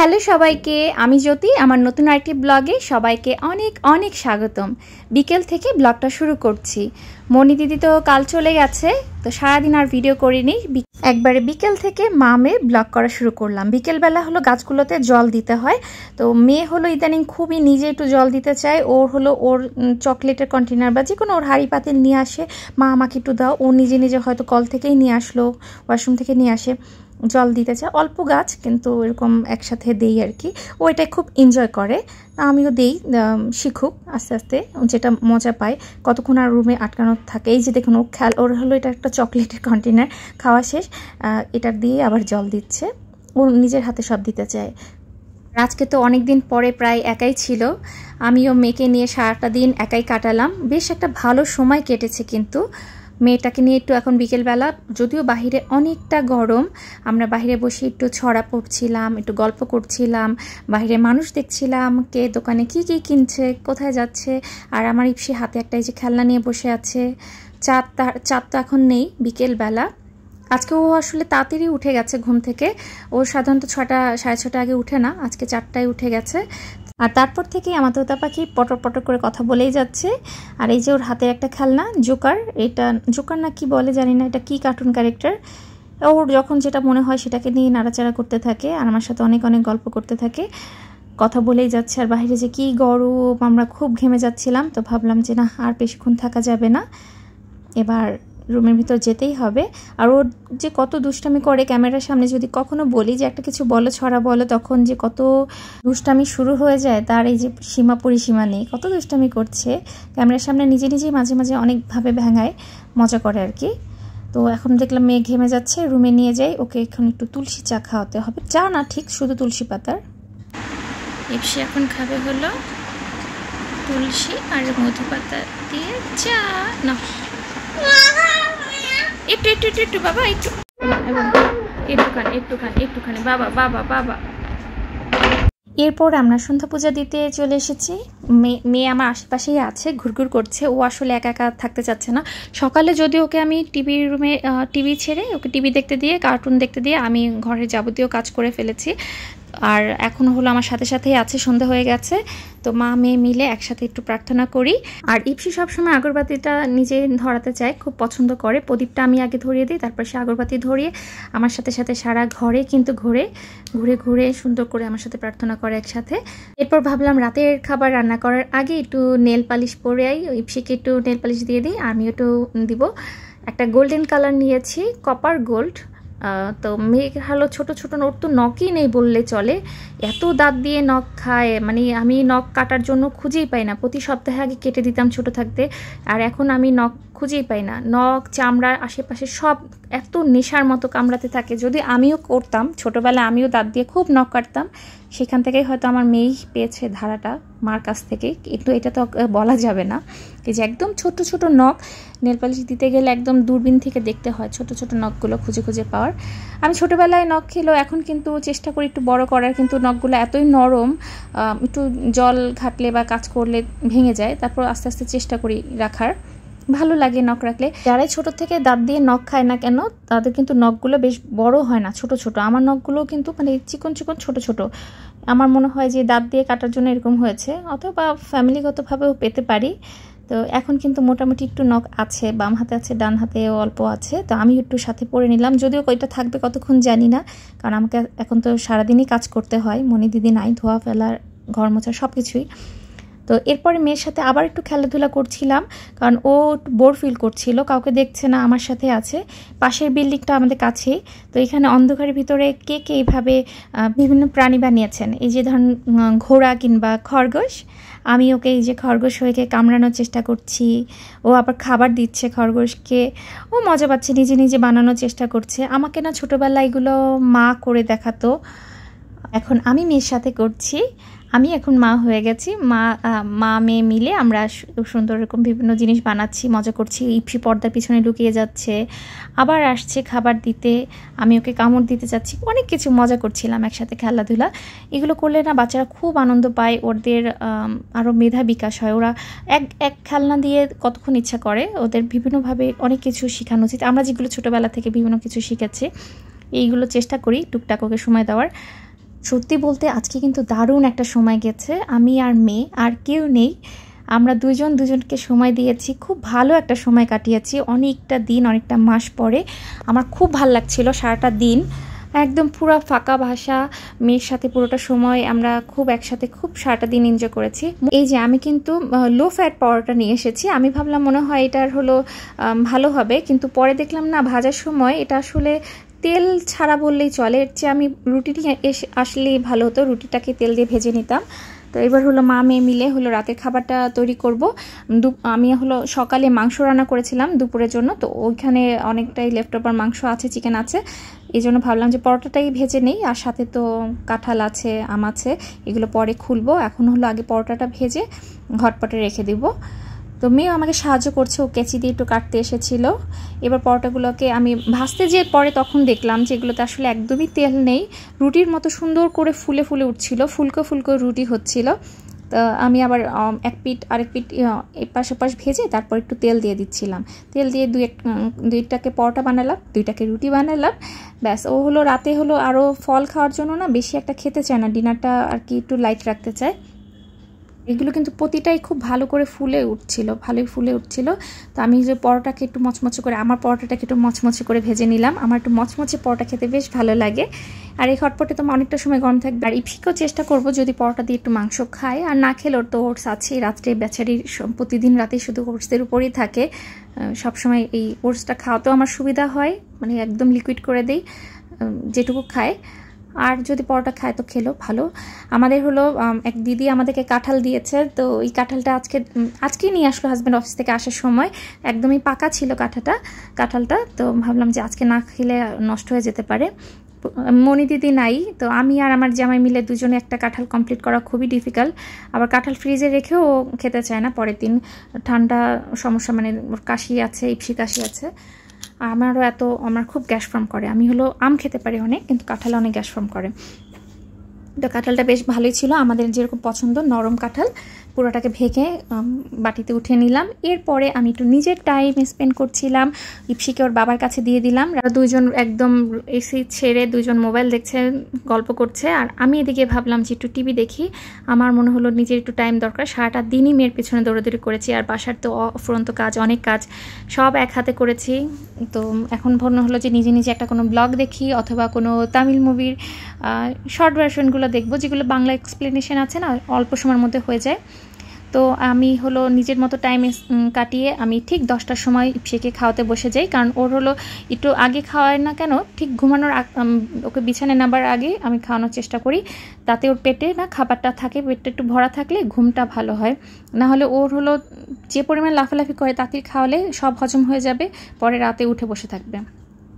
Hello সবাইকে, আমি জ্যোতি। আমার নতুন আরেকটি ব্লগে সবাইকে অনেক অনেক স্বাগতম। বিকেল থেকে ব্লগটা শুরু করছি। মনি দিদি তো কাল চলে গেছে, তো সারাদিন আর ভিডিও করিনি। একবারে বিকেল থেকে মা মেয়ে ব্লগ করা শুরু করলাম। বিকেলবেলা হলো গাছগুলোতে জল দিতে হয়, তো মেয়ে হলো ইদানিং খুবই নিজে একটু জল দিতে চায়। ওর হলো ওর চকলেটের কন্টেনার বা যে কোনো ওর হাঁড়ি পাতিল নিয়ে আসে, মা আমাকে একটু দাও। ও নিজে নিজে হয়তো কল থেকেই নিয়ে আসলো, ওয়াশরুম থেকে নিয়ে আসে, জল দিতে চায়। অল্প গাছ, কিন্তু এরকম একসাথে দেই আর কি। ও এটাই খুব এনজয় করে, আমিও দেই, শিখুক আস্তে আস্তে, যেটা মজা পায়। কতক্ষণ আর রুমে আটকানো থাকে। এই যে দেখুন, ওর হলো এটা একটা চকলেটের কন্টেনার, খাওয়া শেষ, এটা দিয়ে আবার জল দিচ্ছে। ও নিজের হাতে সব দিতে চায়। আজকে তো অনেক দিন পরে প্রায় একাই ছিল, আমিও মেয়েকে নিয়ে সারাটা দিন একাই কাটালাম। বেশ একটা ভালো সময় কেটেছে। কিন্তু মেয়েটাকে নিয়ে একটু এখন বিকেলবেলা, যদিও বাহিরে অনেকটা গরম, আমরা বাহিরে বসে একটু ছড়া পড়ছিলাম, একটু গল্প করছিলাম, বাহিরে মানুষ দেখছিলাম, কে দোকানে কি কি কিনছে, কোথায় যাচ্ছে। আর আমার ইপসি হাতে একটা এই যে খেলনা নিয়ে বসে আছে। চাঁদ তো এখন নেই বিকেলবেলা। আজকে ও আসলে তাড়াতাড়ি উঠে গেছে ঘুম থেকে। ও সাধারণত 6টা সাড়ে 6টা আগে উঠে না, আজকে 4টায় উঠে গেছে। আর তারপর থেকেই আমার তোতা পাখি পটর পটর করে কথা বলেই যাচ্ছে। আর এই যে ওর হাতে একটা খেলনা জোকার, এটা জোকার না কি বলে জানি না, এটা কি কার্টুন ক্যারেক্টার। ওর যখন যেটা মনে হয় সেটাকে নিয়ে নাড়াচাড়া করতে থাকে আর আমার সাথে অনেক অনেক গল্প করতে থাকে, কথা বলেই যাচ্ছে। আর বাইরে যে কি গরম, আমরা খুব ঘেমে যাচ্ছিলাম, তো ভাবলাম যে না, আর বেশিক্ষণ থাকা যাবে না, এবার রুমের ভিতর যেতেই হবে। আর ওর যে কত দুষ্টামি করে ক্যামেরার সামনে, যদি কখনো বলি যে একটা কিছু বলো, ছড়া বলো, তখন যে কত দুষ্টামি শুরু হয়ে যায় তার এই যে সীমা পরিসীমা নেই। কত দুষ্টামি করছে ক্যামেরার সামনে, নিজে নিজেই মাঝে মাঝে অনেকভাবে ভেঙায়, মজা করে আর কি। তো এখন দেখলাম মেয়ে ঘেমে যাচ্ছে, রুমে নিয়ে যাই। ওকে এখন একটু তুলসী চা খাওয়াতে হবে, চা না ঠিক, শুধু তুলসী পাতার। ইপসি এখন খাবে হলো তুলসী আর মধু পাতা দিয়ে চা। না একটু একটু একটু একটু বাবা, একটু একটুখানি বাবা বাবা বাবা। এরপর আমরা সন্ধ্যা পূজা দিতে চলে এসেছি। মেয়ে আমার আশেপাশেই আছে, ঘুরঘুর করছে। ও আসলে একা একা থাকতে চাচ্ছে না। সকালে যদি ওকে আমি টিভির রুমে টিভি ছেড়ে ওকে টিভি দেখতে দিয়ে, কার্টুন দেখতে দিয়ে আমি ঘরের যাবতীয় কাজ করে ফেলেছি। আর এখন হলো আমার সাথে সাথেই আছে, সন্ধ্যা হয়ে গেছে। তো মা মেয়ে মিলে একসাথে একটু প্রার্থনা করি। আর ইপসি সবসময় আগরবাতিটা নিজে ধরাতে চায়, খুব পছন্দ করে। প্রদীপটা আমি আগে ধরিয়ে দিই, তারপর সে আগরবাতি ধরিয়ে আমার সাথে সাথে সারা ঘরে কিন্তু ঘুরে ঘুরে ঘুরে সুন্দর করে আমার সাথে প্রার্থনা করে একসাথে। এরপর ভাবলাম রাতের খাবার রান্না করার আগে একটু নেল পালিশ পরে আই, ইপসিকে একটু নেল পালিশ দিয়ে দিই, আমি একটু দিব। একটা গোল্ডেন কালার নিয়েছি, কপার গোল্ড। তো মেয়ে হলো ছোটো ছোটো, ওর তো নখই নেই বললে চলে, এত দাঁত দিয়ে নখ খায়। মানে আমি নখ কাটার জন্য খুঁজেই পাই না। প্রতি সপ্তাহে আগে কেটে দিতাম ছোটো থাকতে, আর এখন আমি নখ খুঁজেই পাই না। নখ, চামড়ার আশেপাশে সব এত নেশার মতো কামড়াতে থাকে। যদি আমিও করতাম ছোটোবেলায়, আমিও দাঁত দিয়ে খুব নখ কাটতাম, সেখান থেকেই হয়তো আমার মেয়েই পেয়েছে ধারাটা মার কাছ থেকে। কিন্তু এটা তো বলা যাবে না, এই যে একদম ছোট ছোট নখ, নেল পালিশ দিতে গেলে একদম দূরবীন থেকে দেখতে হয় ছোট ছোট নখগুলো খুঁজে খুঁজে পাওয়ার। আমি ছোটোবেলায় নখ খেলেও এখন কিন্তু চেষ্টা করি একটু বড় করার, কিন্তু নখগুলো এতই নরম, একটু জল ঘাটলে বা কাজ করলে ভেঙে যায়। তারপর আস্তে আস্তে চেষ্টা করি রাখার, ভালো লাগে নখ রাখলে। যারাই ছোট থেকে দাঁত দিয়ে নখ খায় না কেন, তাদের কিন্তু নখগুলো বেশ বড় হয় না, ছোট ছোট। আমার নখগুলো কিন্তু মানে চিকন চিকন ছোট ছোট। আমার মনে হয় যে দাঁত দিয়ে কাটার জন্য এরকম হয়েছে, অথবা ফ্যামিলিগতভাবেও পেতে পারি। তো এখন কিন্তু মোটামুটি একটু নখ আছে, বাম হাতে আছে, ডান হাতে অল্প আছে। তো আমি একটু সাথে পরে নিলাম, যদিও কয়টা থাকবে কতক্ষণ জানি না, কারণ আমাকে এখন তো সারাদিনই কাজ করতে হয়। মনি দিদি নাই, ধোয়া ফেলার, ঘর মোছা সব কিছুই। তো এরপরে মেয়ের সাথে আবার একটু খেলাধুলা করছিলাম, কারণ ও বোর ফিল করছিল, কাউকে দেখছে না, আমার সাথে আছে। পাশের বিল্ডিংটা আমাদের কাছেই। তো এখানে অন্ধকারের ভিতরে কে কে এইভাবে বিভিন্ন প্রাণী বানিয়েছেন, এই যে ধরুন ঘোড়া কিংবা খরগোশ। আমি ওকে এই যে খরগোশ হয়ে কামড়ানোর চেষ্টা করছি, ও আবার খাবার দিচ্ছে খরগোশকে, ও মজা পাচ্ছে, নিজে নিজে বানানোর চেষ্টা করছে। আমাকে না ছোটোবেলায় এগুলো মা করে দেখাতো, এখন আমি মেয়ের সাথে করছি। আমি এখন মা হয়ে গেছি, মা মেয়ে মিলে আমরা সুন্দর এরকম বিভিন্ন জিনিস বানাচ্ছি, মজা করছি। ইপসি পর্দার পিছনে লুকিয়ে যাচ্ছে, আবার আসছে খাবার দিতে, আমি ওকে কামড় দিতে যাচ্ছি, অনেক কিছু মজা করছিলাম একসাথে, খেলাধুলা। এগুলো করলে না বাচ্চারা খুব আনন্দ পায়, ওদের আরও মেধা বিকাশ হয়। ওরা এক খেলনা দিয়ে কতক্ষণ ইচ্ছা করে, ওদের বিভিন্নভাবে অনেক কিছু শেখানো উচিত। আমরা যেগুলো ছোটোবেলা থেকে বিভিন্ন কিছু শিখেছি, এইগুলো চেষ্টা করি টুকটাক ওকে সময় দেওয়ার। সত্যি বলতে আজকে কিন্তু দারুণ একটা সময় গেছে। আমি আর মেয়ে, আর কেউ নেই, আমরা দুজন দুজনকে সময় দিয়েছি, খুব ভালো একটা সময় কাটিয়েছি। অনেকটা দিন, অনেকটা মাস পরে আমার খুব ভালো লাগছিল। সারাটা দিন একদম পুরো ফাঁকা ভাষা, মেয়ের সাথে পুরোটা সময় আমরা খুব একসাথে খুব সারাটা দিন এনজয় করেছি। এই যে আমি কিন্তু লো ফ্যাট পরোটা নিয়ে এসেছি। আমি ভাবলাম মনে হয় এটার হলো ভালো হবে, কিন্তু পরে দেখলাম না, ভাজার সময় এটা আসলে তেল ছাড়া বললেই চলে। এর চেয়ে আমি রুটিটি আসলেই ভালো হতো, রুটিটাকে তেল দিয়ে ভেজে নিতাম। তো এবার হলো মা মেয়ে মিলে হলো রাতের খাবারটা তৈরি করব। আমি হলো সকালে মাংস রান্না করেছিলাম দুপুরের জন্য, তো ওইখানে অনেকটাই লেফট ওভার মাংস আছে, চিকেন আছে, এই জন্য ভাবলাম যে পরোটাটাই ভেজে নেই। আর সাথে তো কাঁঠাল আছে, আম আছে, এগুলো পরে খুলবো। এখন হলো আগে পরোটাটা ভেজে হটপটে রেখে দিব। তো মেয়েও আমাকে সাহায্য করছে, ও কেচি দিয়ে একটু কাটতে এসেছিল। এবার পরোটাগুলোকে আমি ভাজতে যে পরে তখন দেখলাম যে এগুলোতে আসলে একদমই তেল নেই, রুটির মতো সুন্দর করে ফুলে ফুলে উঠছিল, ফুলকো ফুলকো রুটি হচ্ছিল। তো আমি আবার এক পিঠ আরেক পিঠ এপাশ ওপাশ ভেজে তারপর একটু তেল দিয়ে দিচ্ছিলাম। তেল দিয়ে দুইটাকে পরোটা বানালাম, দুইটাকে রুটি বানালাম, ব্যাস। ও হলো রাতে হলো আরও ফল খাওয়ার জন্য না বেশি একটা খেতে চায় না, ডিনারটা আর কি একটু লাইট রাখতে চায়। এগুলো কিন্তু প্রতিটাই খুব ভালো করে ফুলে উঠছিল, ভালোই ফুলে উঠছিল। তো আমি যে পরোটাকে একটু মচমচে করে, আমার পরোটাটাকে একটু মচমচে করে ভেজে নিলাম। আমার একটু মচমচে পরোটা খেতে বেশ ভালো লাগে। আর এই হটপটে তো অনেকটা সময় গরম থাকবে। আর ইপসিকেও চেষ্টা করব যদি পরোটা দিয়ে একটু মাংস খায়, আর না খেলে ওর তো ওটস আছে রাত্রে, বেচারির প্রতিদিন রাতে শুধু ওটসের উপরেই থাকে। সবসময় এই ওটসটা খাওয়াতেও আমার সুবিধা হয়, মানে একদম লিকুইড করে দিই যেটুকু খায়। আর যদি পরোটা খায় তো খেলো ভালো। আমাদের হলো এক দিদি আমাদেরকে কাঁঠাল দিয়েছে, তো এই কাঁঠালটা আজকেই নিয়ে আসলো হাজব্যান্ড অফিস থেকে আসার সময়। একদমই পাকা ছিল কাঁঠালটা, তো ভাবলাম যে আজকে না খেলে নষ্ট হয়ে যেতে পারে। মনি দিদি নাই, তো আমি আর আমার জামাই মিলে দুজনে একটা কাঁঠাল কমপ্লিট করা খুবই ডিফিকাল্ট। আবার কাঁঠাল ফ্রিজে রেখেও খেতে চায় না পরের দিন, ঠান্ডা সমস্যা, মানে ওর কাশি আছে, ইপসি কাশি আছে। আমার খুব গ্যাস ফর্ম করে। আমি হলো আম খেতে পারি অনেক, কিন্তু কাঁঠালে অনেক গ্যাস ফর্ম করে। তো কাঁঠালটা বেশ ভালোই ছিল, আমাদের যেরকম পছন্দ নরম কাঁঠাল। পুরোটাকে ভেঙে বাটিতে উঠে নিলাম। এরপরে আমি একটু নিজের টাইম স্পেন্ড করছিলাম, ইপসিকে ওর বাবার কাছে দিয়ে দিলাম। দুইজন একদম এসি ছেড়ে দুজন মোবাইল দেখছে, গল্প করছে, আর আমি এদিকে ভাবলাম যে একটু টিভি দেখি। আমার মনে হলো নিজের একটু টাইম দরকার। সারাটা দিনই মেয়ের পিছনে দৌড়াদৌড়ি করেছি, আর বাসার তো অফুরন্ত কাজ, অনেক কাজ, সব এক হাতে করেছি। তো এখন মনে হলো যে নিজে নিজে একটা কোনো ব্লগ দেখি, অথবা কোনো তামিল মুভির শর্ট ভার্সনগুলো দেখবো, যেগুলো বাংলা এক্সপ্লেনেশন আছে না, অল্প সময়ের মধ্যে হয়ে যায়। তো আমি হলো নিজের মতো টাইম কাটিয়ে আমি ঠিক 10টার সময় ইপসিকে খাওয়াতে বসে যাই, কারণ ওর হলো একটু আগে খাওয়ায় না কেন, ঠিক ঘুমানোর ওকে বিছানায় নামার আগে আমি খাওয়ানোর চেষ্টা করি, তাতে ওর পেটে না খাবারটা থাকে, পেটটা একটু ভরা থাকলে ঘুমটা ভালো হয়। না হলে ওর হলো যে পরিমাণ লাফালাফি করে তাকে খাওয়ালে সব হজম হয়ে যাবে, পরে রাতে উঠে বসে থাকবে।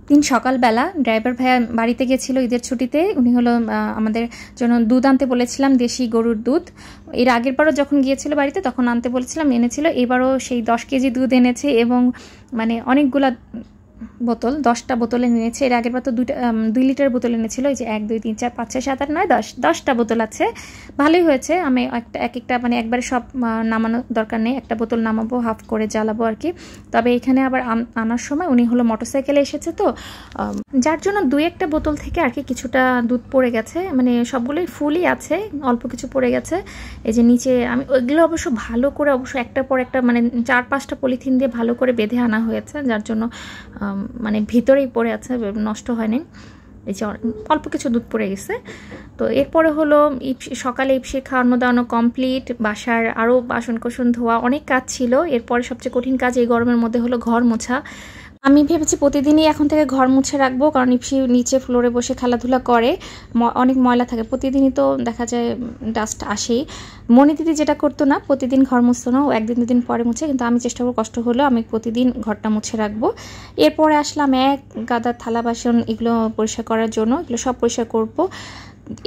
দিন সকালবেলা ড্রাইভার ভাইয়া বাড়িতে গেছিলো ঈদের ছুটিতে। উনি হলো আমাদের জন্য দুধ আনতে বলেছিলাম, দেশি গরুর দুধ। এর আগের বারও যখন গিয়েছিল বাড়িতে তখন আনতে বলেছিলাম, এনেছিল। এবারও সেই 10 কেজি দুধ এনেছে, এবং মানে অনেকগুলা বোতল, 10টা বোতলে নিয়েছে। এর আগের বার তো 2 লিটার বোতল এনেছিল। এই যে 1 2 3 4 5 6 7 8 9 10টা বোতল আছে। ভালোই হয়েছে। আমি একটা মানে একবারে সব নামানো দরকার নেই, একটা বোতল নামাবো, হাফ করে জ্বালাবো আর কি। তবে এখানে আবার আনার সময় উনি হলো মোটরসাইকেলে এসেছে, তো যার জন্য 2-1টা বোতল থেকে আর কি কিছুটা দুধ পড়ে গেছে, মানে সবগুলোই ফুলই আছে, অল্প কিছু পড়ে গেছে। এই যে নিচে আমি ওইগুলো অবশ্য ভালো করে একটার পর একটা মানে 4-5টা পলিথিন দিয়ে ভালো করে বেঁধে আনা হয়েছে, যার জন্য মানে ভিতরেই পড়ে আছে, নষ্ট হয়নি। এই যে অল্প কিছু দুধ পড়ে গেছে। তো এরপরে হলো সকালে ইপসি খাওয়ানো দাওয়ানো কমপ্লিট, বাসার আরও বাসন কোসন ধোয়া, অনেক কাজ ছিল। এরপরে সবচেয়ে কঠিন কাজ এই গরমের মধ্যে হলো ঘর মোছা। আমি ভেবেছি প্রতিদিনই এখন থেকে ঘর মুছে রাখবো, কারণ ইপসি নিচে ফ্লোরে বসে খেলাধুলা করে, অনেক ময়লা থাকে, প্রতিদিনই তো দেখা যায় ডাস্ট আসেই। মনি দিদি যেটা করতো না, প্রতিদিন ঘর মুছতো না, ও 1 দিন 2 দিন পরে মুছে, কিন্তু আমি চেষ্টা করবো, কষ্ট হলো আমি প্রতিদিন ঘরটা মুছে রাখবো। এরপরে আসলাম এক গাদা থালা বাসন, এগুলো পরিষ্কার করার জন্য, এগুলো সব পরিষ্কার করবো।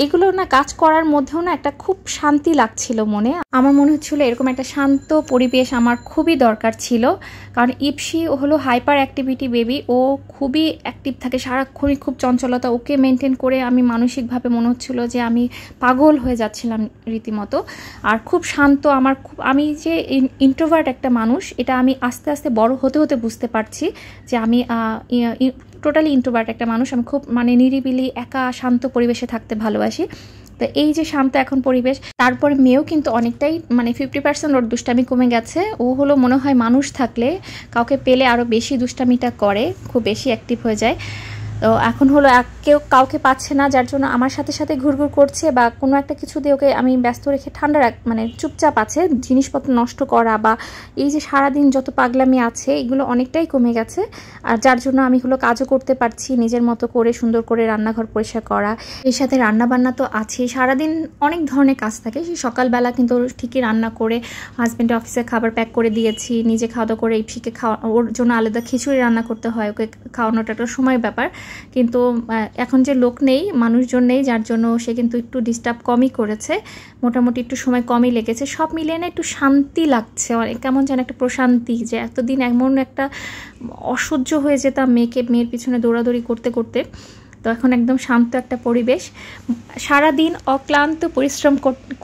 এগুলো না কাজ করার মধ্যেও না একটা খুব শান্তি লাগছিল মনে। আমার মনে হচ্ছিল এরকম একটা শান্ত পরিবেশ আমার খুবই দরকার ছিল, কারণ ইপসি হলো হাইপার অ্যাক্টিভিটি বেবি, ও খুবই অ্যাক্টিভ থাকে সারাক্ষণই, খুব চঞ্চলতা। ওকে মেনটেন করে আমি মানসিকভাবে মনে হচ্ছিল যে আমি পাগল হয়ে যাচ্ছিলাম রীতিমতো। আর খুব শান্ত, আমি যে ইন্ট্রোভার্ট একটা মানুষ, এটা আমি আস্তে আস্তে বড় হতে হতে বুঝতে পারছি যে আমি টোটালি ইন্ট্রোভার্ট একটা মানুষ। আমি খুব নিরিবিলি একা শান্ত পরিবেশে থাকতে ভালোবাসি। তো এই যে শান্ত এখন পরিবেশ, তারপরে মেয়েও কিন্তু অনেকটাই 50% ওর দুষ্টামি কমে গেছে। ও হলো মনে হয় মানুষ থাকলে কাউকে পেলে আরও বেশি দুষ্টামিটা করে, খুব বেশি অ্যাক্টিভ হয়ে যায়। তো এখন হলো কেউ কাউকে পাচ্ছে না, যার জন্য আমার সাথে সাথে ঘুরঘুর করছে, বা কোনো একটা কিছু দিয়ে ওকে আমি ব্যস্ত রেখে ঠান্ডা চুপচাপ আছে। জিনিসপত্র নষ্ট করা বা এই যে সারাদিন যত পাগলামি আছে, এগুলো অনেকটাই কমে গেছে। আর যার জন্য আমি হলো কাজও করতে পারছি নিজের মতো করে, সুন্দর করে রান্নাঘর পরিষ্কার করা, এর সাথে রান্নাবান্না তো আছে। সারাদিন অনেক ধরনের কাজ থাকে। সেই সকালবেলা কিন্তু ঠিকই রান্না করে হাজব্যান্ডের অফিসে খাবার প্যাক করে দিয়েছি, নিজে খাওয়া দাওয়া করে ইপসিকে ওর জন্য আলাদা খিচুড়ি রান্না করতে হয়, ওকে খাওয়ানোটা একটা সময় ব্যাপার। কিন্তু এখন যে লোক নেই, মানুষজন নেই, যার জন্য সে কিন্তু একটু ডিস্টার্ব কমই করেছে, মোটামুটি একটু সময় কমই লেগেছে। সব মিলিয়ে না একটু শান্তি লাগছে, কেমন যেন একটা প্রশান্তি, যে এতদিন এমন একটা অসহ্য হয়ে যেতাম মেয়ের পিছনে দৌড়াদৌড়ি করতে করতে। তো এখন একদম শান্ত একটা পরিবেশ। সারাদিন অক্লান্ত পরিশ্রম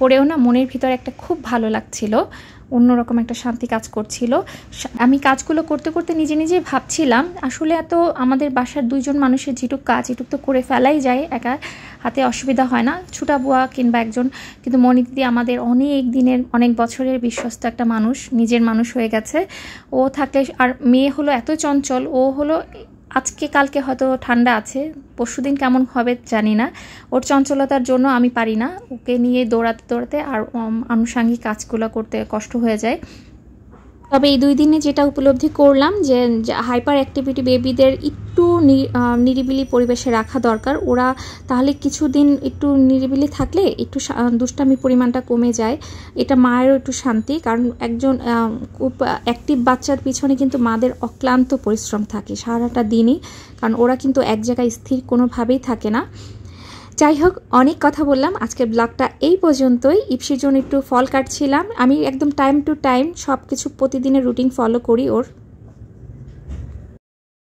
করেও না মনের ভিতরে একটা খুব ভালো লাগছিল, অন্যরকম একটা শান্তি কাজ করছিল। আমি কাজগুলো করতে করতে নিজে নিজেই ভাবছিলাম, আসলে এত আমাদের বাসার 2 জন মানুষের যেটুক কাজ, এটুক তো করে ফেলাই যায়, একা হাতে অসুবিধা হয় না, ছুটা বুয়া কিংবা একজন। কিন্তু মনি দিদি আমাদের অনেক দিনের, অনেক বছরের বিশ্বস্ত একটা মানুষ, নিজের মানুষ হয়ে গেছে। ও থাকলে, আর মেয়ে হলো এত চঞ্চল, ও হলো আজকে কালকে হয়তো ঠান্ডা আছে, পরশুদিন কেমন হবে জানি না। ওর চঞ্চলতার জন্য আমি পারি না, ওকে নিয়ে দৌড়াতে দৌড়াতে আর আনুষাঙ্গিক কাজগুলো করতে কষ্ট হয়ে যায়। তবে এই 2 দিনে যেটা উপলব্ধি করলাম যে হাইপার অ্যাক্টিভিটি বেবিদের একটু নিরিবিলি পরিবেশে রাখা দরকার। ওরা তাহলে কিছুদিন একটু নিরিবিলি থাকলে একটু দুষ্টামির পরিমাণটা কমে যায়। এটা মায়েরও একটু শান্তি, কারণ একজন খুব অ্যাক্টিভ বাচ্চার পিছনে কিন্তু মাদের অক্লান্ত পরিশ্রম থাকে সারাটা দিনই, কারণ ওরা কিন্তু এক জায়গায় স্থির কোনোভাবেই থাকে না। যাই হোক, অনেক কথা বললাম, আজকের ব্লগটা এই পর্যন্তই। ইপসির জন্য একটু ফল কাটছিলাম। আমি একদম টাইম টু টাইম সব কিছু প্রতিদিনের রুটিন ফলো করি ওর।